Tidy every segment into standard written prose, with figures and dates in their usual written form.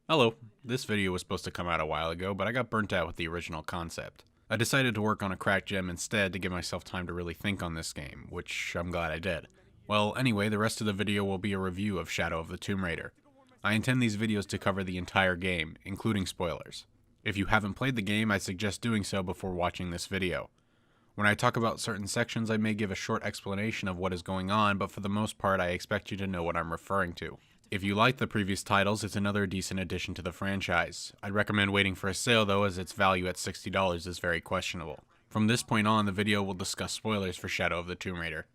Hello, this video was supposed to come out a while ago, but I got burnt out with the original concept. I decided to work on a cracked gem instead to give myself time to really think on this game, which I'm glad I did. Well, anyway, the rest of the video will be a review of Shadow of the Tomb Raider. I intend these videos to cover the entire game, including spoilers. If you haven't played the game, I suggest doing so before watching this video. When I talk about certain sections, I may give a short explanation of what is going on, but for the most part, I expect you to know what I'm referring to. If you like the previous titles, it's another decent addition to the franchise. I'd recommend waiting for a sale though, as its value at $60 is very questionable. From this point on, the video will discuss spoilers for Shadow of the Tomb Raider.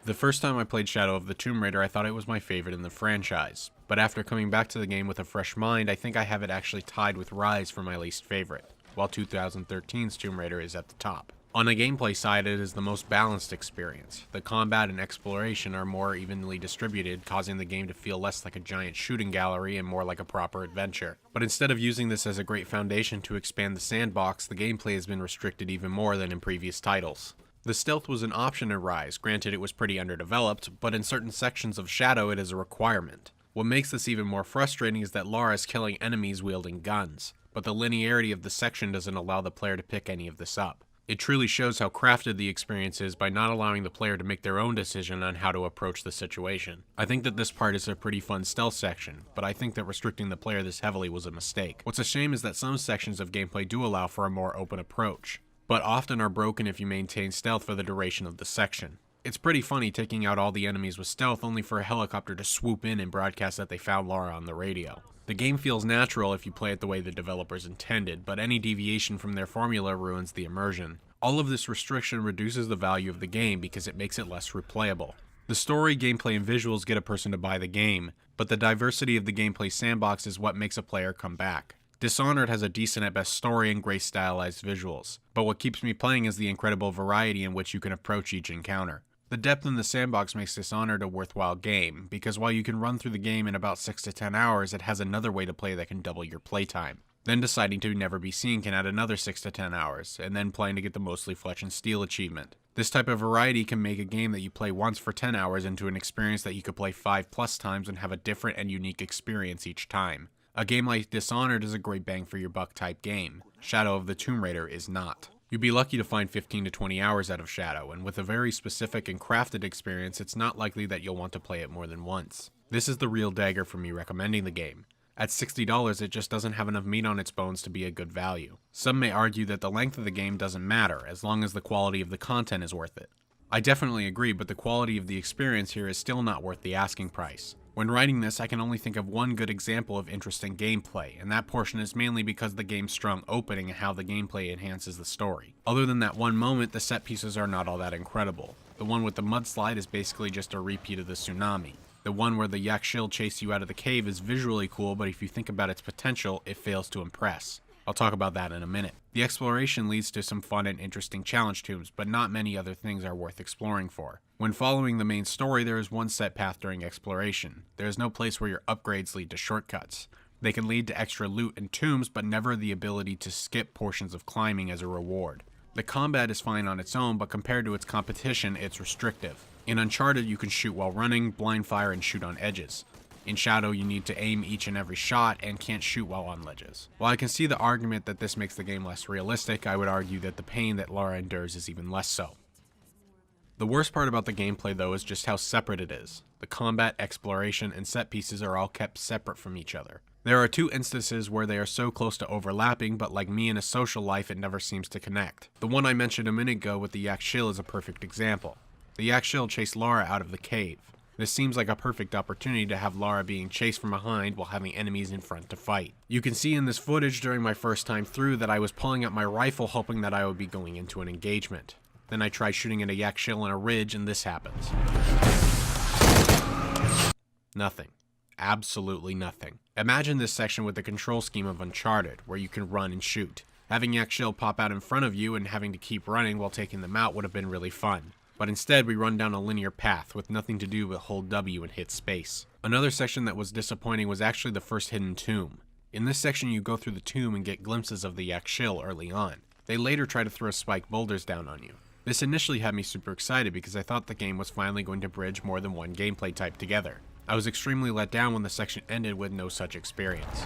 The first time I played Shadow of the Tomb Raider, I thought it was my favorite in the franchise. But after coming back to the game with a fresh mind, I think I have it actually tied with Rise for my least favorite, while 2013's Tomb Raider is at the top. On the gameplay side, it is the most balanced experience. The combat and exploration are more evenly distributed, causing the game to feel less like a giant shooting gallery and more like a proper adventure. But instead of using this as a great foundation to expand the sandbox, the gameplay has been restricted even more than in previous titles. The stealth was an option in Rise, granted it was pretty underdeveloped, but in certain sections of Shadow it is a requirement. What makes this even more frustrating is that Lara is killing enemies wielding guns, but the linearity of the section doesn't allow the player to pick any of this up. It truly shows how crafted the experience is by not allowing the player to make their own decision on how to approach the situation. I think that this part is a pretty fun stealth section, but I think that restricting the player this heavily was a mistake. What's a shame is that some sections of gameplay do allow for a more open approach, but often are broken if you maintain stealth for the duration of the section. It's pretty funny taking out all the enemies with stealth only for a helicopter to swoop in and broadcast that they found Lara on the radio. The game feels natural if you play it the way the developers intended, but any deviation from their formula ruins the immersion. All of this restriction reduces the value of the game because it makes it less replayable. The story, gameplay, and visuals get a person to buy the game, but the diversity of the gameplay sandbox is what makes a player come back. Dishonored has a decent at best story and great stylized visuals, but what keeps me playing is the incredible variety in which you can approach each encounter. The depth in the sandbox makes Dishonored a worthwhile game, because while you can run through the game in about 6 to 10 hours, it has another way to play that can double your playtime. Then deciding to never be seen can add another 6 to 10 hours, and then playing to get the mostly flesh and steel achievement. This type of variety can make a game that you play once for 10 hours into an experience that you could play 5+ times and have a different and unique experience each time. A game like Dishonored is a great bang for your buck type game. Shadow of the Tomb Raider is not. You'd be lucky to find 15 to 20 hours out of Shadow, and with a very specific and crafted experience, it's not likely that you'll want to play it more than once. This is the real dagger for me recommending the game. At $60, it just doesn't have enough meat on its bones to be a good value. Some may argue that the length of the game doesn't matter, as long as the quality of the content is worth it. I definitely agree, but the quality of the experience here is still not worth the asking price. When writing this, I can only think of one good example of interesting gameplay, and that portion is mainly because of the game's strong opening and how the gameplay enhances the story. Other than that one moment, the set pieces are not all that incredible. The one with the mudslide is basically just a repeat of the tsunami. The one where the Yakshil chase you out of the cave is visually cool, but if you think about its potential, it fails to impress. I'll talk about that in a minute. The exploration leads to some fun and interesting challenge tombs, but not many other things are worth exploring for. When following the main story, there is one set path during exploration. There is no place where your upgrades lead to shortcuts. They can lead to extra loot and tombs, but never the ability to skip portions of climbing as a reward. The combat is fine on its own, but compared to its competition, it's restrictive. In Uncharted, you can shoot while running, blind fire, and shoot on edges. In Shadow, you need to aim each and every shot and can't shoot while on ledges. While I can see the argument that this makes the game less realistic, I would argue that the pain that Lara endures is even less so. The worst part about the gameplay though is just how separate it is. The combat, exploration, and set pieces are all kept separate from each other. There are 2 instances where they are so close to overlapping, but like me in a social life, it never seems to connect. The one I mentioned a minute ago with the Yakshil is a perfect example. The Yakshil chase Lara out of the cave. This seems like a perfect opportunity to have Lara being chased from behind while having enemies in front to fight. You can see in this footage during my first time through that I was pulling out my rifle hoping that I would be going into an engagement. Then I try shooting at a Yakshil on a ridge and this happens. Nothing. Absolutely nothing. Imagine this section with the control scheme of Uncharted, where you can run and shoot. Having Yakshil pop out in front of you and having to keep running while taking them out would have been really fun. But instead we run down a linear path with nothing to do but hold W and hit space. Another section that was disappointing was actually the first hidden tomb. In this section you go through the tomb and get glimpses of the Yakshil early on. They later try to throw spiked boulders down on you. This initially had me super excited because I thought the game was finally going to bridge more than one gameplay type together. I was extremely let down when the section ended with no such experience.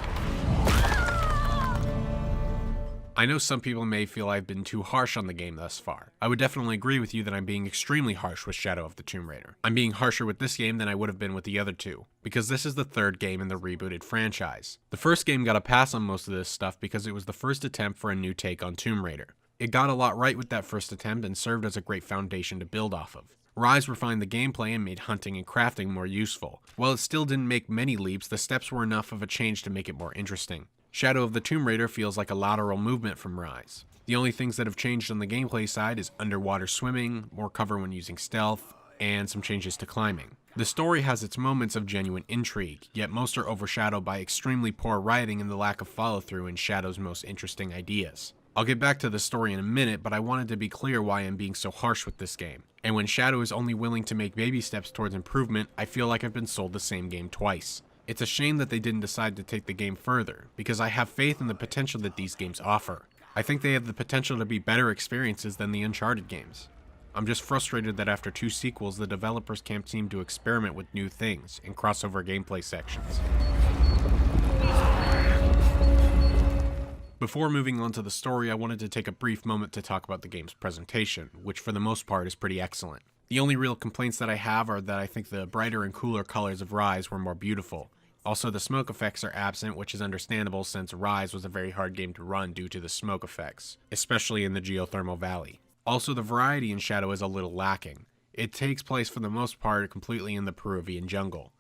I know some people may feel I've been too harsh on the game thus far. I would definitely agree with you that I'm being extremely harsh with Shadow of the Tomb Raider. I'm being harsher with this game than I would have been with the other two, because this is the third game in the rebooted franchise. The first game got a pass on most of this stuff because it was the first attempt for a new take on Tomb Raider. It got a lot right with that first attempt and served as a great foundation to build off of. Rise refined the gameplay and made hunting and crafting more useful. While it still didn't make many leaps, the steps were enough of a change to make it more interesting. Shadow of the Tomb Raider feels like a lateral movement from Rise. The only things that have changed on the gameplay side is underwater swimming, more cover when using stealth, and some changes to climbing. The story has its moments of genuine intrigue, yet most are overshadowed by extremely poor writing and the lack of follow-through in Shadow's most interesting ideas. I'll get back to the story in a minute, but I wanted to be clear why I'm being so harsh with this game. And when Shadow is only willing to make baby steps towards improvement, I feel like I've been sold the same game twice. It's a shame that they didn't decide to take the game further, because I have faith in the potential that these games offer. I think they have the potential to be better experiences than the Uncharted games. I'm just frustrated that after 2 sequels, the developers can't seem to experiment with new things and crossover gameplay sections. Before moving on to the story, I wanted to take a brief moment to talk about the game's presentation, which for the most part is pretty excellent. The only real complaints that I have are that I think the brighter and cooler colors of Rise were more beautiful. Also, the smoke effects are absent, which is understandable since Rise was a very hard game to run due to the smoke effects, especially in the geothermal valley. Also, the variety in Shadow is a little lacking. It takes place for the most part completely in the Peruvian jungle.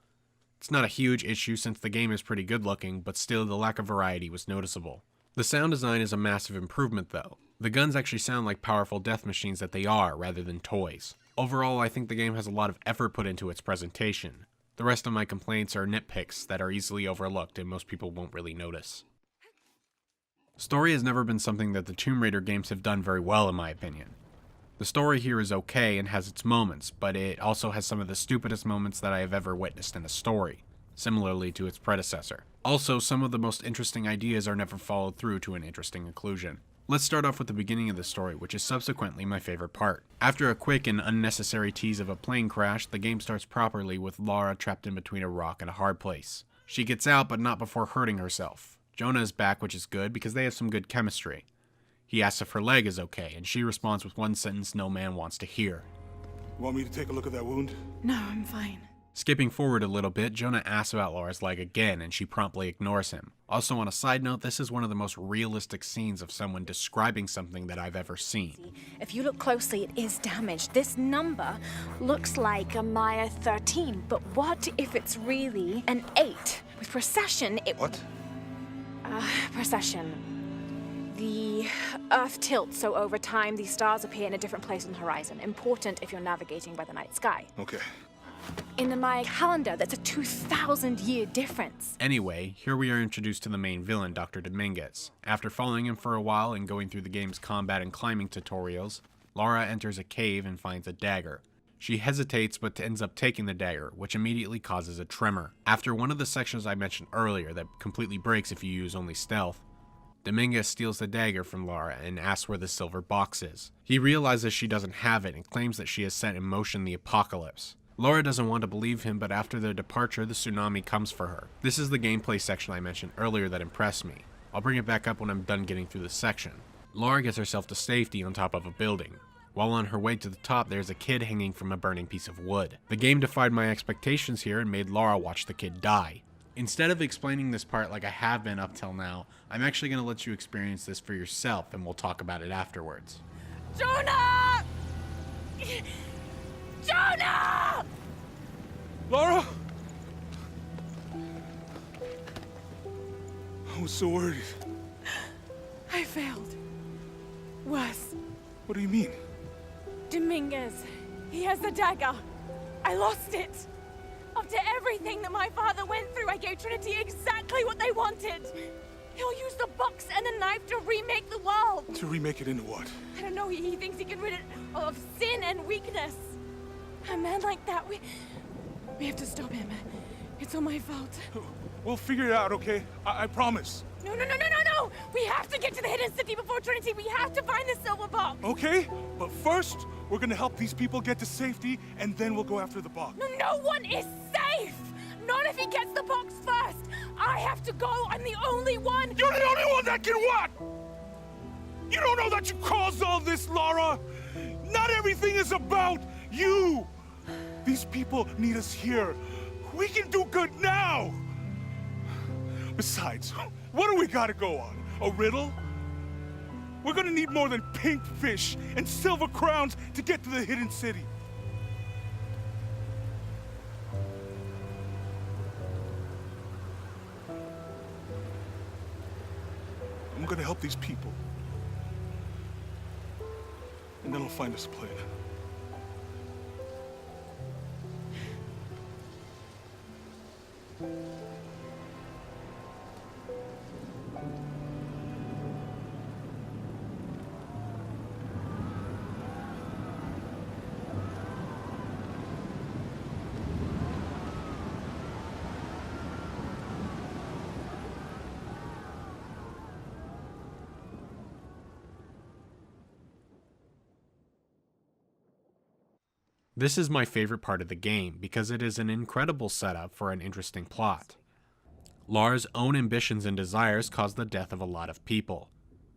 It's not a huge issue since the game is pretty good looking, but still the lack of variety was noticeable. The sound design is a massive improvement though. The guns actually sound like powerful death machines that they are, rather than toys. Overall, I think the game has a lot of effort put into its presentation. The rest of my complaints are nitpicks that are easily overlooked and most people won't really notice. Story has never been something that the Tomb Raider games have done very well in my opinion. The story here is okay and has its moments, but it also has some of the stupidest moments that I have ever witnessed in a story, similarly to its predecessor. Also, some of the most interesting ideas are never followed through to an interesting conclusion. Let's start off with the beginning of the story, which is subsequently my favorite part. After a quick and unnecessary tease of a plane crash, the game starts properly with Lara trapped in between a rock and a hard place. She gets out, but not before hurting herself. Jonah is back, which is good because they have some good chemistry. He asks if her leg is okay, and she responds with one sentence no man wants to hear. Want me to take a look at that wound? No, I'm fine. Skipping forward a little bit, Jonah asks about Laura's leg again, and she promptly ignores him. Also, on a side note, this is one of the most realistic scenes of someone describing something that I've ever seen. If you look closely, it is damaged. This number looks like a Maya 13, but what if it's really an 8? With precession, it... What? Precession. The Earth tilts, so over time, the stars appear in a different place on the horizon. Important if you're navigating by the night sky. Okay. In the Maya calendar, that's a 2,000-year difference. Anyway, here we are introduced to the main villain, Dr. Dominguez. After following him for a while and going through the game's combat and climbing tutorials, Lara enters a cave and finds a dagger. She hesitates but ends up taking the dagger, which immediately causes a tremor. After one of the sections I mentioned earlier that completely breaks if you use only stealth, Dominguez steals the dagger from Lara and asks where the silver box is. He realizes she doesn't have it and claims that she has set in motion the apocalypse. Laura doesn't want to believe him, but after their departure, the tsunami comes for her. This is the gameplay section I mentioned earlier that impressed me. I'll bring it back up when I'm done getting through this section. Laura gets herself to safety on top of a building. While on her way to the top, there's a kid hanging from a burning piece of wood. The game defied my expectations here and made Laura watch the kid die. Instead of explaining this part like I have been up till now, I'm actually going to let you experience this for yourself and we'll talk about it afterwards. Jonah! Jonah! Lara! I was so worried. I failed. Worse. What do you mean? Dominguez. He has the dagger. I lost it. After everything that my father went through, I gave Trinity exactly what they wanted. He'll use the box and the knife to remake the world. To remake it into what? I don't know, he thinks he can rid it of sin and weakness. A man like that, we have to stop him. It's all my fault. We'll figure it out, okay? I promise. No. We have to get to the hidden city before Trinity. We have to find the silver box. Okay, but first, we're gonna help these people get to safety, and then we'll go after the box. No one is safe. Not if he gets the box first! I have to go! I'm the only one! You're the only one that can what? You don't know that you caused all this, Lara! Not everything is about you! These people need us here. We can do good now! Besides, what do we gotta go on? A riddle? We're gonna need more than pink fish and silver crowns to get to the hidden city. I'm gonna help these people. And then I'll find us a plan. This is my favorite part of the game because it is an incredible setup for an interesting plot. Lara's own ambitions and desires cause the death of a lot of people.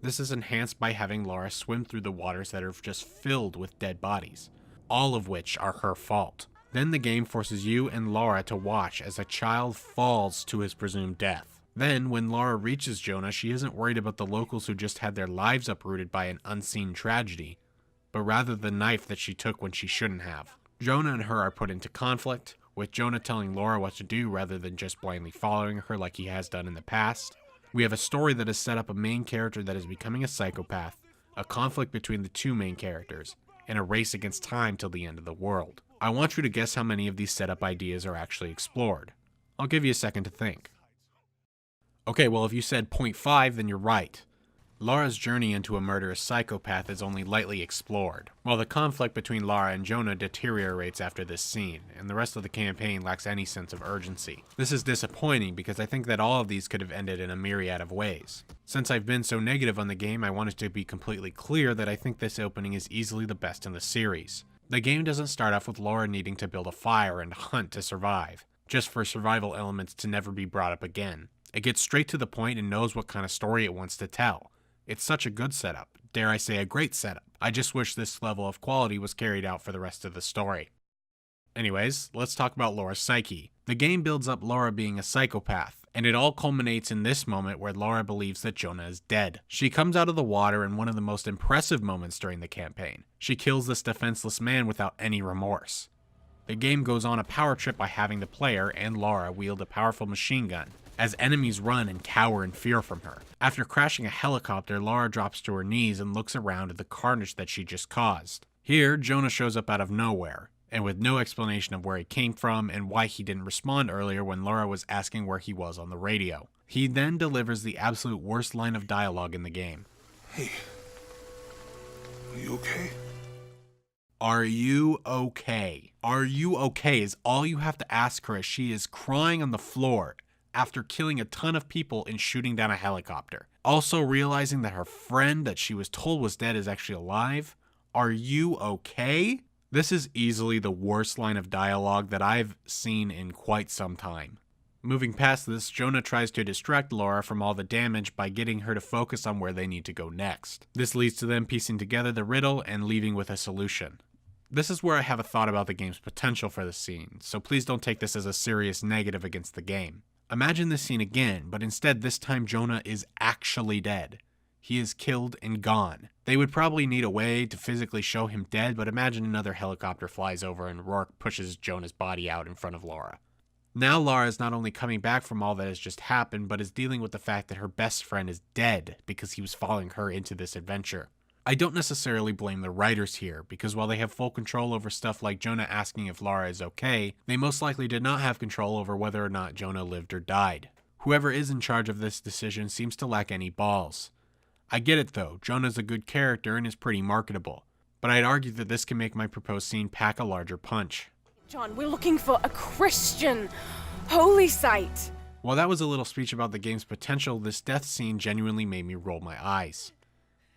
This is enhanced by having Lara swim through the waters that are just filled with dead bodies, all of which are her fault. Then the game forces you and Lara to watch as a child falls to his presumed death. Then, when Lara reaches Jonah, she isn't worried about the locals who just had their lives uprooted by an unseen tragedy, but rather the knife that she took when she shouldn't have. Jonah and her are put into conflict, with Jonah telling Lara what to do rather than just blindly following her like he has done in the past. We have a story that has set up a main character that is becoming a psychopath, a conflict between the two main characters, and a race against time till the end of the world. I want you to guess how many of these setup ideas are actually explored. I'll give you a second to think. Okay, well if you said 0.5, then you're right. Lara's journey into a murderous psychopath is only lightly explored, while the conflict between Lara and Jonah deteriorates after this scene, and the rest of the campaign lacks any sense of urgency. This is disappointing because I think that all of these could have ended in a myriad of ways. Since I've been so negative on the game, I want it to be completely clear that I think this opening is easily the best in the series. The game doesn't start off with Lara needing to build a fire and hunt to survive, just for survival elements to never be brought up again. It gets straight to the point and knows what kind of story it wants to tell. It's such a good setup, dare I say a great setup. I just wish this level of quality was carried out for the rest of the story. Anyways, let's talk about Lara's psyche. The game builds up Lara being a psychopath, and it all culminates in this moment where Lara believes that Jonah is dead. She comes out of the water in one of the most impressive moments during the campaign. She kills this defenseless man without any remorse. The game goes on a power trip by having the player and Lara wield a powerful machine gun, as enemies run and cower in fear from her. After crashing a helicopter, Lara drops to her knees and looks around at the carnage that she just caused. Here, Jonah shows up out of nowhere, and with no explanation of where he came from and why he didn't respond earlier when Lara was asking where he was on the radio. He then delivers the absolute worst line of dialogue in the game. Hey, are you okay? Are you okay? Are you okay is all you have to ask her as she is crying on the floor after killing a ton of people and shooting down a helicopter. Also realizing that her friend that she was told was dead is actually alive. Are you okay? This is easily the worst line of dialogue that I've seen in quite some time. Moving past this, Jonah tries to distract Lara from all the damage by getting her to focus on where they need to go next. This leads to them piecing together the riddle and leaving with a solution. This is where I have a thought about the game's potential for this scene, so please don't take this as a serious negative against the game. Imagine this scene again, but instead this time Jonah is actually dead. He is killed and gone. They would probably need a way to physically show him dead, but imagine another helicopter flies over and Rourke pushes Jonah's body out in front of Lara. Now Lara is not only coming back from all that has just happened, but is dealing with the fact that her best friend is dead because he was following her into this adventure. I don't necessarily blame the writers here, because while they have full control over stuff like Jonah asking if Lara is okay, they most likely did not have control over whether or not Jonah lived or died. Whoever is in charge of this decision seems to lack any balls. I get it though, Jonah's a good character and is pretty marketable, but I'd argue that this can make my proposed scene pack a larger punch. John, we're looking for a Christian holy site. While that was a little speech about the game's potential, this death scene genuinely made me roll my eyes.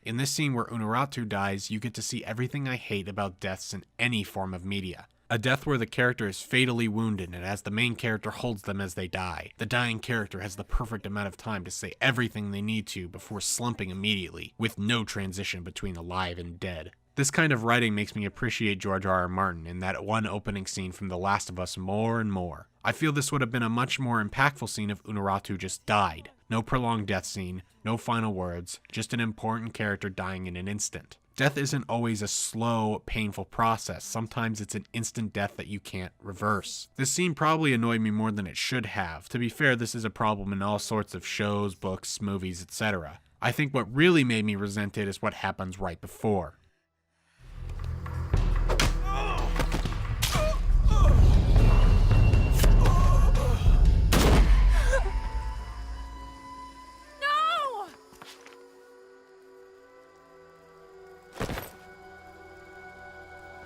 In this scene where Unuratu dies, you get to see everything I hate about deaths in any form of media. A death where the character is fatally wounded and as the main character holds them as they die. The dying character has the perfect amount of time to say everything they need to before slumping immediately, with no transition between alive and dead. This kind of writing makes me appreciate George R. R. Martin in that one opening scene from The Last of Us more and more. I feel this would have been a much more impactful scene if Unuratu just died. No prolonged death scene, no final words, just an important character dying in an instant. Death isn't always a slow, painful process. Sometimes it's an instant death that you can't reverse. This scene probably annoyed me more than it should have. To be fair, this is a problem in all sorts of shows, books, movies, etc. I think what really made me resent it is what happens right before.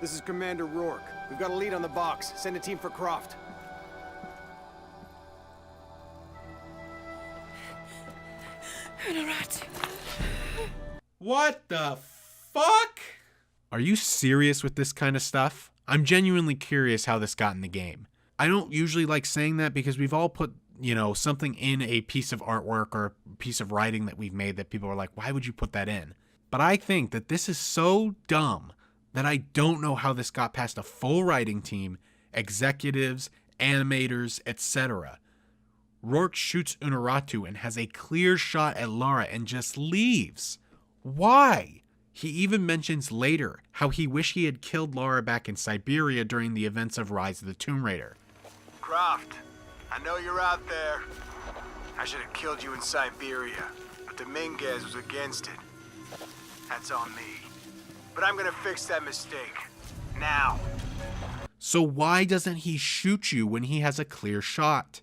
This is Commander Rourke. We've got a lead on the box. Send a team for Croft. What the fuck? Are you serious with this kind of stuff? I'm genuinely curious how this got in the game. I don't usually like saying that because we've all put, something in a piece of artwork or a piece of writing that we've made that people are like, why would you put that in? But I think that this is so dumb that I don't know how this got past a full writing team, executives, animators, etc. Rourke shoots Unuratu and has a clear shot at Lara and just leaves. Why? He even mentions later how he wished he had killed Lara back in Siberia during the events of Rise of the Tomb Raider. Croft, I know you're out there. I should have killed you in Siberia, but Dominguez was against it. That's on me. But I'm gonna fix that mistake. Now. So why doesn't he shoot you when he has a clear shot?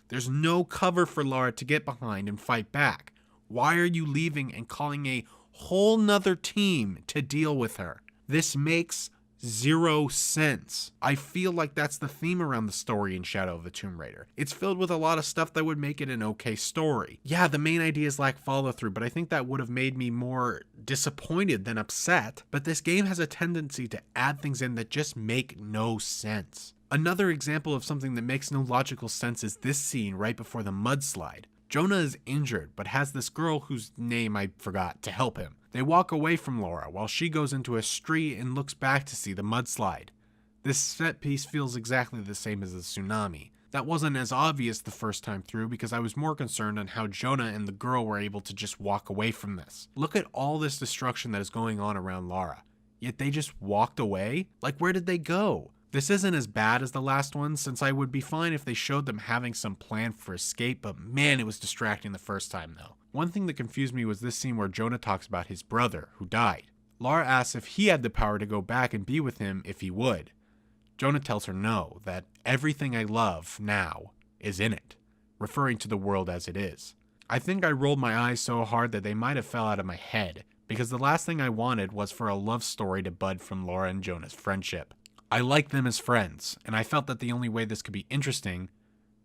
There's no cover for Lara to get behind and fight back. Why are you leaving and calling a whole nother team to deal with her? This makes zero sense. I feel like that's the theme around the story in Shadow of the Tomb Raider. It's filled with a lot of stuff that would make it an okay story. Yeah, the main ideas lack follow through, but I think that would have made me more disappointed than upset. But this game has a tendency to add things in that just make no sense. Another example of something that makes no logical sense is this scene right before the mudslide. Jonah is injured, but has this girl whose name I forgot to help him. They walk away from Laura while she goes into a street and looks back to see the mudslide. This set piece feels exactly the same as the tsunami. That wasn't as obvious the first time through because I was more concerned on how Jonah and the girl were able to just walk away from this. Look at all this destruction that is going on around Lara. Yet they just walked away? Like, where did they go? This isn't as bad as the last one, since I would be fine if they showed them having some plan for escape, but man, it was distracting the first time though. One thing that confused me was this scene where Jonah talks about his brother, who died. Lara asks if he had the power to go back and be with him if he would. Jonah tells her no, that everything I love now is in it, referring to the world as it is. I think I rolled my eyes so hard that they might have fell out of my head, because the last thing I wanted was for a love story to bud from Lara and Jonah's friendship. I like them as friends, and I felt that the only way this could be interesting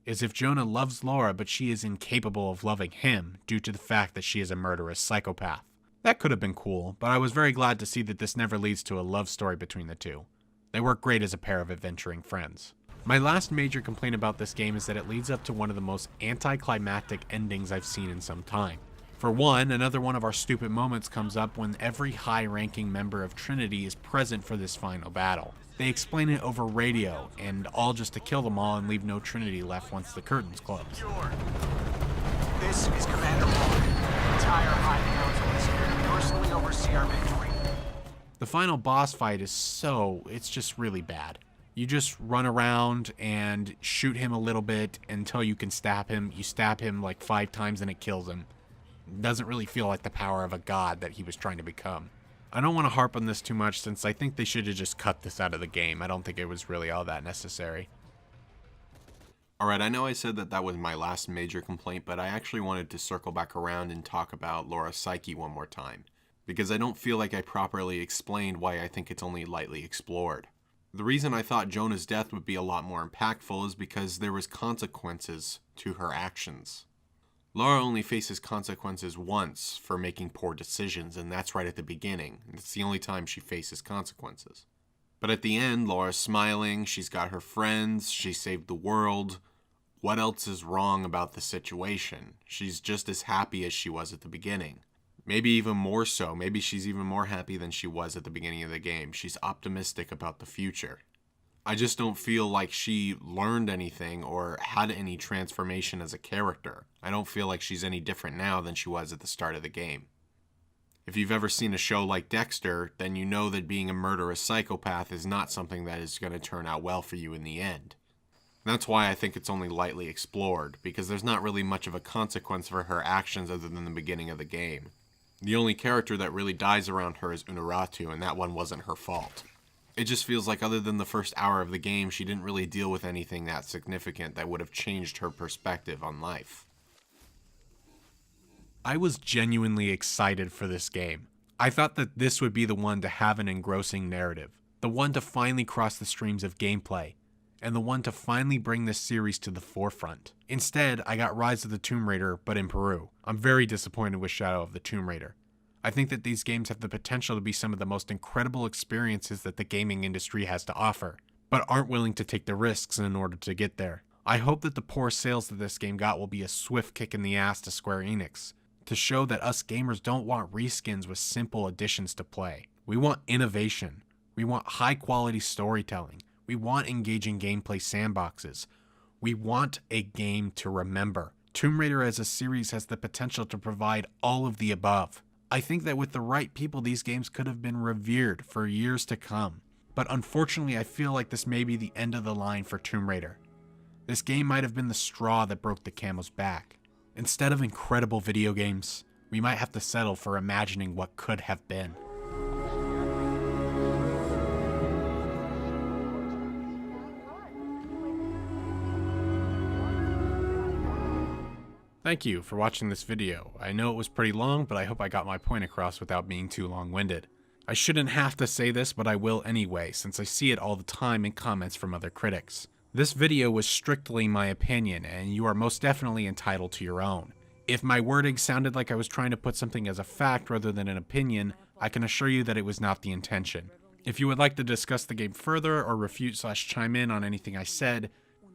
is if Jonah loves Lara but she is incapable of loving him due to the fact that she is a murderous psychopath. That could have been cool, but I was very glad to see that this never leads to a love story between the two. They work great as a pair of adventuring friends. My last major complaint about this game is that it leads up to one of the most anticlimactic endings I've seen in some time. For one, another one of our stupid moments comes up when every high-ranking member of Trinity is present for this final battle. They explain it over radio, and all just to kill them all and leave no Trinity left once the curtains close. This is Commander Rourke. The entire High Council is here to personally oversee our victory. The final boss fight is it's just really bad. You just run around and shoot him a little bit until you can stab him. You stab him like 5 times and it kills him. It doesn't really feel like the power of a god that he was trying to become. I don't want to harp on this too much since I think they should have just cut this out of the game. I don't think it was really all that necessary. Alright, I know I said that was my last major complaint, but I actually wanted to circle back around and talk about Laura's psyche one more time, because I don't feel like I properly explained why I think it's only lightly explored. The reason I thought Jonah's death would be a lot more impactful is because there was consequences to her actions. Lara only faces consequences once for making poor decisions, and that's right at the beginning. It's the only time she faces consequences. But at the end, Laura's smiling, she's got her friends, she saved the world. What else is wrong about the situation? She's just as happy as she was at the beginning. Maybe even more so. Maybe she's even more happy than she was at the beginning of the game. She's optimistic about the future. I just don't feel like she learned anything or had any transformation as a character. I don't feel like she's any different now than she was at the start of the game. If you've ever seen a show like Dexter, then you know that being a murderous psychopath is not something that is going to turn out well for you in the end. That's why I think it's only lightly explored, because there's not really much of a consequence for her actions other than the beginning of the game. The only character that really dies around her is Unuratu, and that one wasn't her fault. It just feels like other than the first hour of the game, she didn't really deal with anything that significant that would have changed her perspective on life. I was genuinely excited for this game. I thought that this would be the one to have an engrossing narrative, the one to finally cross the streams of gameplay, and the one to finally bring this series to the forefront. Instead, I got Rise of the Tomb Raider, but in Peru. I'm very disappointed with Shadow of the Tomb Raider. I think that these games have the potential to be some of the most incredible experiences that the gaming industry has to offer, but aren't willing to take the risks in order to get there. I hope that the poor sales that this game got will be a swift kick in the ass to Square Enix, to show that us gamers don't want reskins with simple additions to play. We want innovation. We want high quality storytelling. We want engaging gameplay sandboxes. We want a game to remember. Tomb Raider as a series has the potential to provide all of the above. I think that with the right people, these games could have been revered for years to come. But unfortunately, I feel like this may be the end of the line for Tomb Raider. This game might have been the straw that broke the camel's back. Instead of incredible video games, we might have to settle for imagining what could have been. Thank you for watching this video. I know it was pretty long, but I hope I got my point across without being too long-winded. I shouldn't have to say this, but I will anyway, since I see it all the time in comments from other critics. This video was strictly my opinion, and you are most definitely entitled to your own. If my wording sounded like I was trying to put something as a fact rather than an opinion, I can assure you that it was not the intention. If you would like to discuss the game further or refute/chime in on anything I said,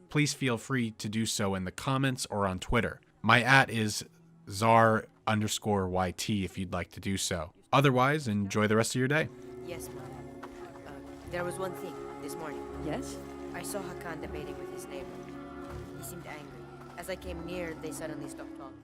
please feel free to do so in the comments or on Twitter. My @ is ZAR_YT if you'd like to do so. Otherwise, enjoy the rest of your day. Yes, Mom. There was one thing this morning. Yes? I saw Hakan debating with his neighbor. He seemed angry. As I came near, they suddenly stopped talking.